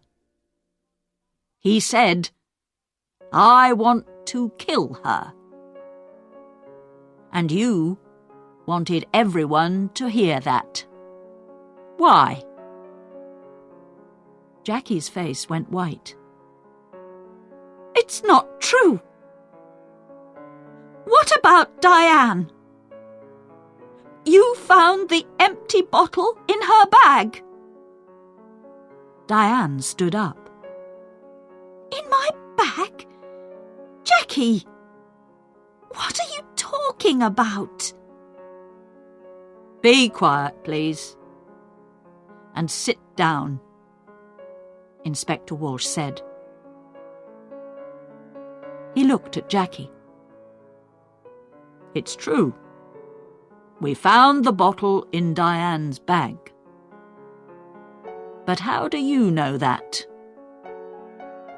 He said, 'I want to kill her.' And you wanted everyone to hear that. Why?" Jackie's face went white. "It's not true. What about Diane? You found the empty bottle in her bag." Diane stood up. "In my bag? Jackie, what are you talking about?" "Be quiet, please, and sit down," Inspector Walsh said. He looked at Jackie. "It's true. We found the bottle in Diane's bag. But how do you know that?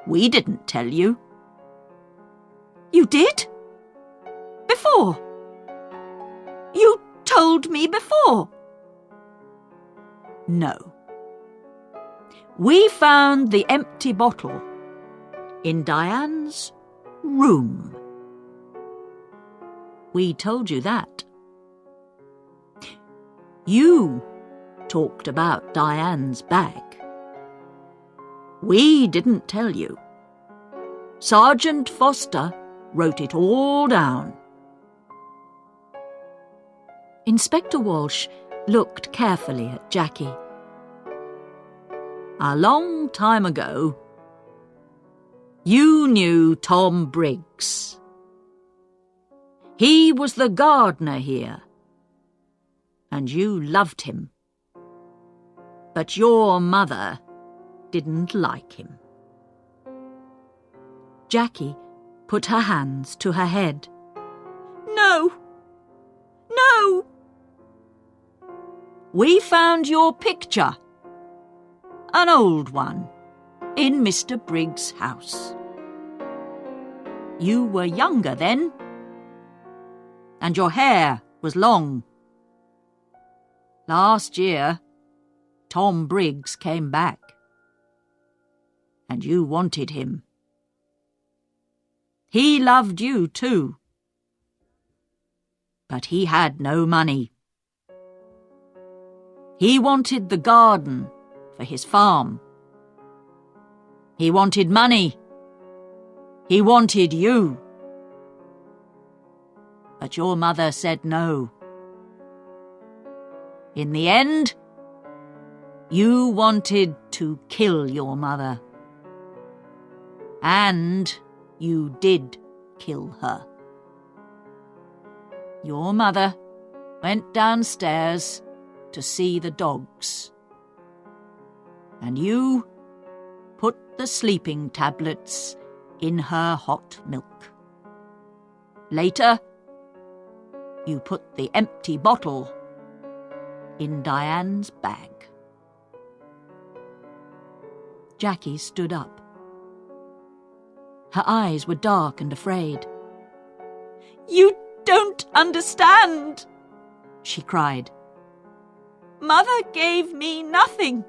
We didn't tell you." "You did? Before? You told me before." "No. We found the empty bottle in Diane's room. We told you that. You talked about Diane's bag. We didn't tell you. Sergeant Foster wrote it all down." Inspector Walsh looked carefully at Jackie. "A long time ago, you knew Tom Briggs. He was the gardener here, and you loved him. But your mother didn't like him." Jackie put her hands to her head. "No! No! We found your picture, an old one, in Mr. Briggs' house. You were younger then, And your hair was long. Last year, Tom Briggs came back. And you wanted him. He loved you too. But he had no money. He wanted the garden for his farm. He wanted money. He wanted you. But your mother said no. In the end, you wanted to kill your mother. And you did kill her. Your mother went downstairs to see the dogs. And you put the sleeping tablets in her hot milk. Later, you put the empty bottle in Diane's bag. Jackie stood up. Her eyes were dark and afraid. "You don't understand," she cried. "Mother gave me nothing.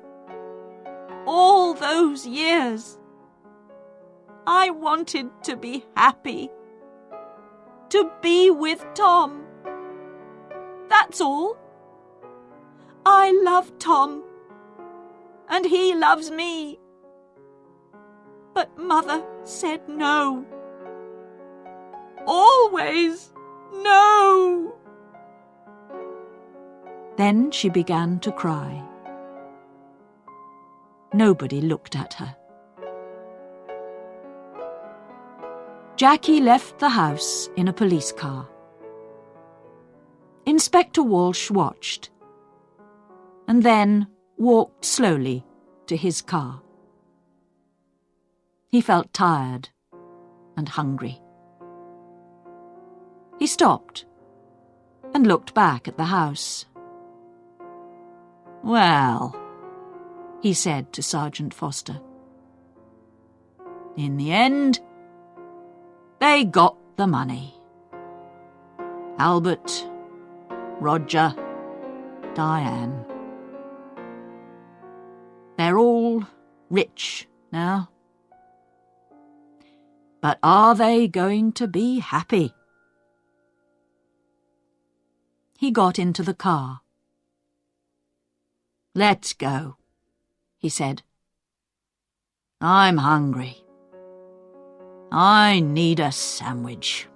All those years. I wanted to be happy. To be with Tom. That's all. I love Tom. And he loves me. But Mother said no. Always no." Then she began to cry. Nobody looked at her. Jackie left the house in a police car. Inspector Walsh watched, and then walked slowly to his car. He felt tired and hungry. He stopped and looked back at the house. "Well," he said to Sergeant Foster, "in the end, they got the money. Albert, Roger, Diane. They're all rich now. But are they going to be happy?" He got into the car. "Let's go," he said. "I'm hungry. I need a sandwich."